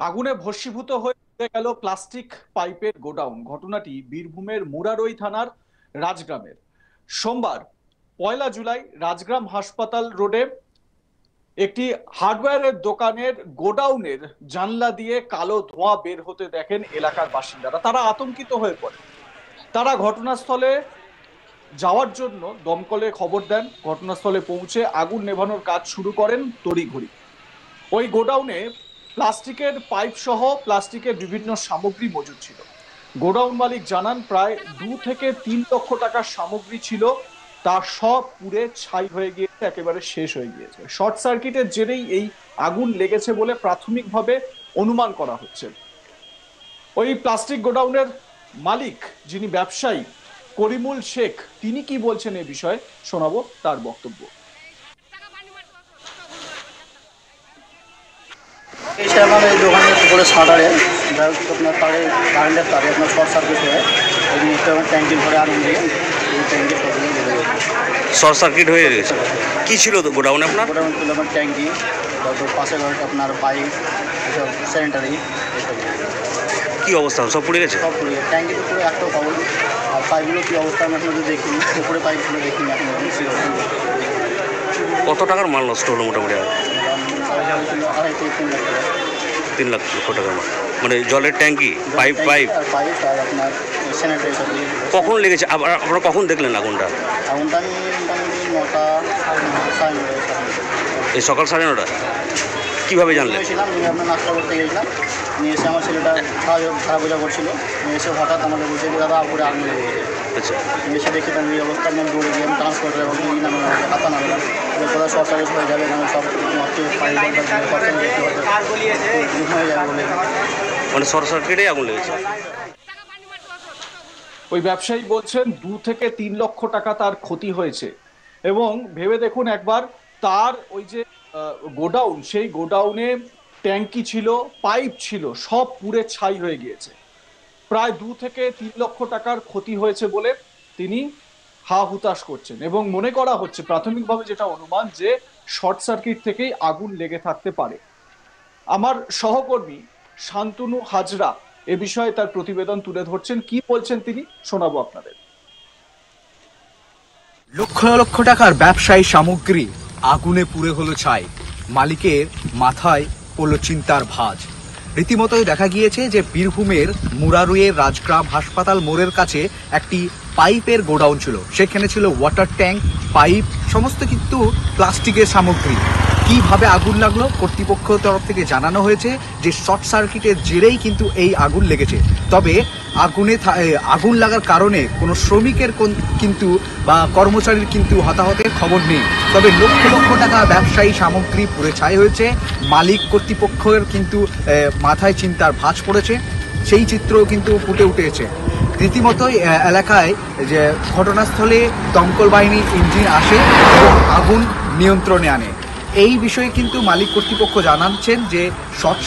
আগুনে ভস্মীভূত হয়ে পুড়ে গেল প্লাস্টিক পাইপের গোডাউন। ঘটনাটি বীরভূমের মুরারই থানার রাজগ্রামের। সোমবার 1 জুলাই রাজগ্রাম হাসপাতাল রোডে একটি হার্ডওয়্যারের দোকানের গোডাউনের জানলা দিয়ে কালো ধোঁয়া বের হতে দেখেন এলাকার বাসিন্দারা। তারা আতঙ্কিত হয়ে পড়ে। তারা ঘটনাস্থলে যাওয়ার জন্য দমকলে খবর দেন। ঘটনাস্থলে পৌঁছে আগুন নেভানোর কাজ শুরু করেন তড়িঘড়ি। ওই গোডাউনে প্লাস্টিকের পাইপ সহ প্লাস্টিকের বিভিন্ন সামগ্রী মজুদ ছিল। গোডাউন মালিক জানান প্রায় 2 থেকে 3 লক্ষ টাকার সামগ্রী ছিল, তা সব পুড়ে ছাই হয়ে গিয়েছে, একেবারে শেষ হয়ে গিয়েছে। শর্ট সার্কিটের জেরেই এই আগুন লেগেছে বলে প্রাথমিকভাবে অনুমান করা হচ্ছে। ওই প্লাস্টিক গোডাউনের মালিক যিনি ব্যবসায়ী করিমুল শেখ, তিনি কি বলছেন এ বিষয়ে শোনাবো তার বক্তব্য। এটা আমার এই দোকানের উপরে শাটারে আপনার তারে কারেন্টের তারে আপনার শর্ট সার্কিট হয়ে এই মুহূর্তে আমার ট্যাঙ্কির ঘরে আগুন দিয়ে এই ট্যাঙ্কি শর্ট সার্কিট হয়ে গেছে। কি ছিল তো গোডাউনে আপনার? গোডাউন ছিল আমার ট্যাঙ্কি, তারপর পাশে ঘরে আপনার পাইপ, এসব স্যানিটারি, এসব কি অবস্থা? সব পুড়ে গেছে? সব পুড়ে গেছে। ট্যাঙ্কির উপরে একটাও পাবো না। আর পাইপগুলো কী অবস্থা আমি এখন দেখিনি, উপরে পাইপগুলো দেখিনি এখন। কত টাকার মাল নষ্ট হলো মোটামুটি? 2.5 থেকে 3 লাখ টাকা। 3 লাখ টাকার মাল মানে জলের ট্যাঙ্কি, পাইপ পাইপ আর আপনার স্যানিটারি সব দিয়ে। কখন লেগেছে? আপনারা কখন দেখলেন আগুনটা? আগুনটা আমি মোটামুটি 9টা 9:30 এই সকাল 9:30। কীভাবে জানলেন? ছিলাম আপনার নাস্তা করতে গেছিলাম, নিয়ে এসে আমার ছেলেটা খারাপ বোঝা করছিল, নিয়ে এসে হঠাৎ আমাকে বলছে যে দাদা উপরে আগুন লেগে গেছে। আচ্ছা, এসে দেখি আমি এই অবস্থা, আমি দৌড়ে গিয়ে আমি ট্রান্সপোর্টার এবং হাতা নামলাম। কোথাও শর্ট সার্কিট হয়ে যাবে, কারণ সব হয়ে যাবে বলে। মানে শর্ট সার্কিটেই আগুন লেগেছে। ওই ব্যবসায়ী বলছেন 2 থেকে 3 লক্ষ টাকা তার ক্ষতি হয়েছে। এবং ভেবে দেখুন একবার, তার ওই যে গোডাউন, সেই গোডাউনে ট্যাঙ্কি ছিল, পাইপ ছিল, সব পুড়ে ছাই হয়ে গিয়েছে। প্রায় 2 থেকে 3 লক্ষ টাকার ক্ষতি হয়েছে বলে তিনি হা হুতাশ করছেন। এবং মনে করা হচ্ছে প্রাথমিকভাবে যেটা অনুমান, যে শর্ট সার্কিট থেকেই আগুন লেগে থাকতে পারে। আমার সহকর্মী শান্তনু হাজরা এ বিষয়ে তার প্রতিবেদন তুলে ধরছেন। কি বলছেন তিনি শোনাবো আপনাদের। লক্ষ লক্ষ টাকার ব্যবসায়ী সামগ্রী আগুনে পুড়ে হলো ছাই। মালিকের মাথায় পড়ল চিন্তার ভাঁজ। রীতিমতোই দেখা গিয়েছে যে বীরভূমের মুরারইয়ের রাজগ্রাম হাসপাতাল মোড়ের কাছে একটি পাইপের গোডাউন ছিল। সেখানে ছিল ওয়াটার ট্যাঙ্ক, পাইপ, সমস্ত কিন্তু প্লাস্টিকের সামগ্রী। কিভাবে আগুন লাগলো কর্তৃপক্ষের তরফ থেকে জানানো হয়েছে যে শর্ট সার্কিটের জেরেই কিন্তু এই আগুন লেগেছে। তবে আগুন লাগার কারণে কোনো শ্রমিকের কিন্তু বা কর্মচারীর কিন্তু হতাহতের খবর নেই। তবে লক্ষ লক্ষ টাকা ব্যবসায়ী সামগ্রী পুড়ে ছাই হয়েছে। মালিক কর্তৃপক্ষের কিন্তু মাথায় চিন্তার ভাঁজ পড়েছে, সেই চিত্রও কিন্তু ফুটে উঠেছে। রীতিমতোই এলাকায় যে ঘটনাস্থলে দমকল বাহিনীর ইঞ্জিন আসে এবং আগুন নিয়ন্ত্রণে আনে। এই বিষয়ে কিন্তু মালিক কর্তৃপক্ষ জানাচ্ছেন যে শর্ট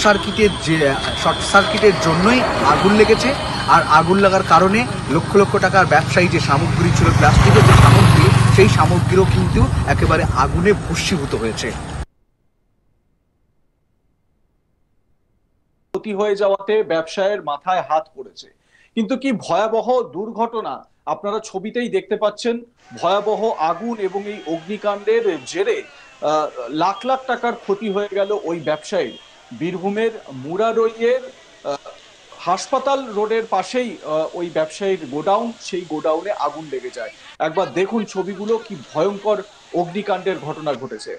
সার্কিটের জন্যই আগুন লেগেছে। আর আগুন লাগার কারণে লক্ষ লক্ষ টাকার ব্যবসায়ী যে সামগ্রী ছিল, প্লাস্টিকের যে সামগ্রী, সেই সামগ্রীও কিন্তু একেবারে আগুনে ভস্মীভূত হয়েছে। ক্ষতি হয়ে যাওয়াতে ব্যবসায়ের মাথায় হাত পড়েছে। কিন্তু কি ভয়াবহ দুর্ঘটনা আপনারা ছবিতেই দেখতে পাচ্ছেন। ভয়াবহ আগুন এবং এই অগ্নিকাণ্ডের জেরে লাখ লাখ টাকার ক্ষতি হয়ে গেল ওই ব্যবসায়ীর। বীরভূমের মুরারইয়ের হাসপাতাল রোডের পাশেই ওই ব্যবসায়ীর গোডাউন, সেই গোডাউনে আগুন লেগে যায়। একবার দেখুন ছবিগুলো, কি ভয়ঙ্কর অগ্নিকাণ্ডের ঘটনা ঘটেছে।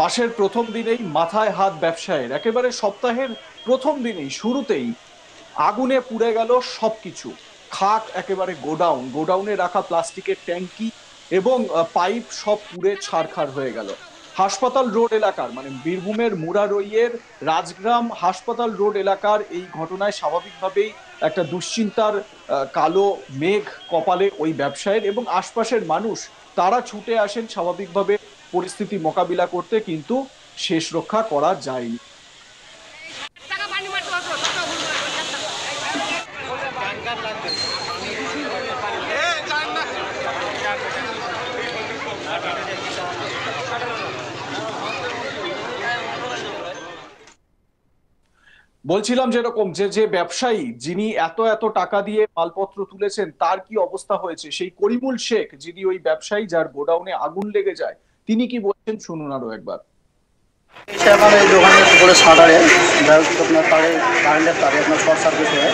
মাসের প্রথম দিনেই মাথায় হাত ব্যবসায়ের। একেবারে সপ্তাহের প্রথম দিনেই, শুরুতেই আগুনে পুড়ে গেল সবকিছু। খাক একেবারে গোডাউনে রাখা প্লাস্টিকের ট্যাঙ্কি এবং পাইপ সব পুড়ে ছারখার হয়ে গেল। হাসপাতাল রোড এলাকার, মানে বীরভূমের মুরারইয়ের রাজগ্রাম হাসপাতাল রোড এলাকার এই ঘটনায় স্বাভাবিকভাবেই একটা দুশ্চিন্তার কালো মেঘ কপালে ওই ব্যবসায়ের, এবং আশপাশের মানুষ তারা ছুটে আসেন স্বাভাবিকভাবে পরিস্থিতি মোকাবিলা করতে, কিন্তু শেষ রক্ষা করা যায়নি। বলছিলাম যেরকম যে ব্যবসায়ী যিনি এত এত টাকা দিয়ে মালপত্র তুলেছেন তার কি অবস্থা হয়েছে, সেই করিমুল শেখ যিনি ওই ব্যবসায়ী যার গোডাউনে আগুন লেগে যায়, তিনি কি বলছেন শুনুন আরো একবার। সে আপনার এই দোকানের উপরে সাঁটারে আপনার তারে কারেন্টের তারে আপনার শর্ট সার্কিট হয়ে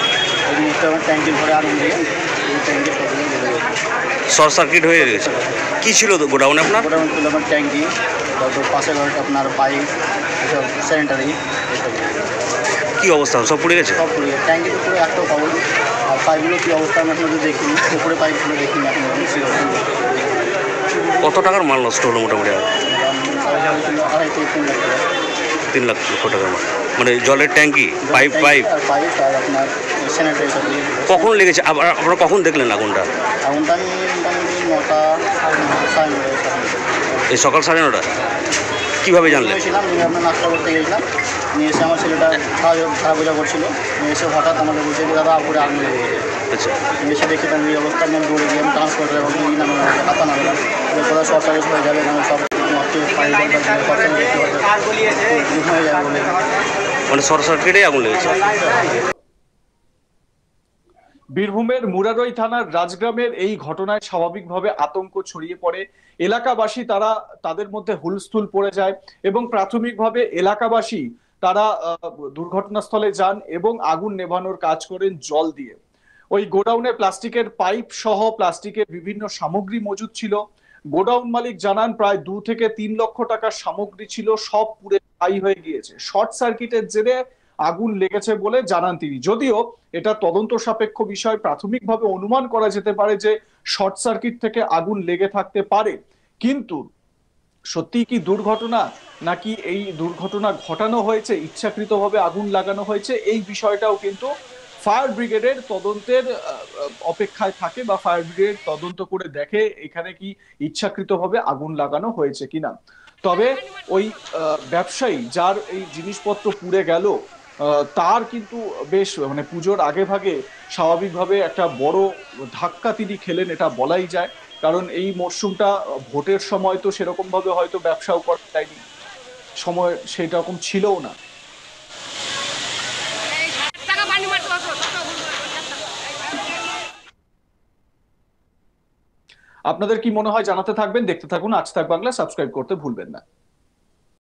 এই মুহূর্তে ট্যাঙ্কির ঘরে আগুন দিয়ে এই ট্যাঙ্কি সবগুলো লেগে গেছে। শর্ট সার্কিট হয়ে গেছে। কি ছিল তো গোডাউনে আপনার? গোডাউন ছিল আপনার ট্যাঙ্কি, তারপর পাশে ঘরে আপনার পাইপ, এসব স্যানিটারি, এসব কি অবস্থা সব পুড়ে গেছে? সব পুরো ট্যাঙ্কি তো পুরো একটাও পাবো। আর পাইপগুলো কী অবস্থা আমি আপনাদের দেখিনি, উপরে পাইপগুলো দেখিনি এখন কত টাকার মাল নষ্ট হলো মোটামুটি? 2.5 থেকে 3 লাখ টাকা। 3 লক্ষ টাকার মাল, মানে জলের ট্যাঙ্কি, পাইপ পাইপ আর পাইপ আর আপনার স্যানিটারি সব দিয়ে। কখন লেগেছে? আপনারা কখন দেখলেন আগুনটা? আগুনটা আমি মোটামুটি 9টা 9:30 এই সকাল 9:30। কীভাবে জানলেন? ছিলাম নিয়ে আপনার নাস্তা করতে গেছিলাম, নিয়ে এসে আমার ছেলেটা খারাপ বোঝা করছিল, নিয়ে এসে হঠাৎ আমাকে বলছে যে দাদা উপরে আগুন লেগে গেছে। আচ্ছা, নিয়ে এসে দেখি আমি এই অবস্থা, আমি দৌড়ে গিয়ে আমি ট্রান্সপোর্টার এবং হাতা নামলাম, কোথাও শর্ট সার্কিট হয়ে যাবে, কারণ সব হয়ে যাবে বলে। মানে শর্ট সার্কিটে আগুন লেগেছে। বীরভূমের মুরারই থানার রাজগ্রামের এই ঘটনায় স্বাভাবিকভাবে আতঙ্ক ছড়িয়ে পড়ে এলাকাবাসী, তাদের মধ্যে হুলস্থুল পড়ে যায়, এবং প্রাথমিকভাবে এলাকাবাসী তারা দুর্ঘটনাস্থলে যান এবং আগুন নেভানোর কাজ করেন জল দিয়ে। ওই গোডাউনে প্লাস্টিকের পাইপ সহ প্লাস্টিকের বিভিন্ন সামগ্রী মজুদ ছিল। গোডাউন মালিক জানান প্রায় 2 থেকে 3 লক্ষ টাকার সামগ্রী ছিল, সব পুড়ে ছাই হয়ে গিয়েছে। শর্ট সার্কিটের জেরে আগুন লেগেছে বলে জানান তিনি। যদিও এটা তদন্ত সাপেক্ষ বিষয়, প্রাথমিকভাবে অনুমান করা যেতে পারে যে শর্ট সার্কিট থেকে আগুন লেগে থাকতে পারে, কিন্তু সত্যি কি দুর্ঘটনা নাকি এই দুর্ঘটনা ঘটানো হয়েছে, ইচ্ছাকৃতভাবে আগুন লাগানো হয়েছে, এই বিষয়টাও কিন্তু ফায়ার ব্রিগেডের তদন্তের অপেক্ষায় থাকে, বা ফায়ার ব্রিগেড তদন্ত করে দেখে এখানে কি ইচ্ছাকৃতভাবে আগুন লাগানো হয়েছে কিনা। তবে ওই ব্যবসায়ী যার এই জিনিসপত্র পুড়ে গেল, তার কিন্তু বেশ মানে পুজোর আগে ভাগে স্বাভাবিকভাবে একটা বড় ধাক্কা তিনি খেলেন, এটা বলাই যায়। কারণ এই মরশুমটা ভোটের সময় তো সেরকম ভাবে হয়তো ব্যবসাও করা যায়নি, সময় সেটা রকম ছিলও না। আপনাদের কি মনে হয় জানাতে থাকবেন, দেখতে থাকুন আজ তাক বাংলা, সাবস্ক্রাইব করতে ভুলবেন না।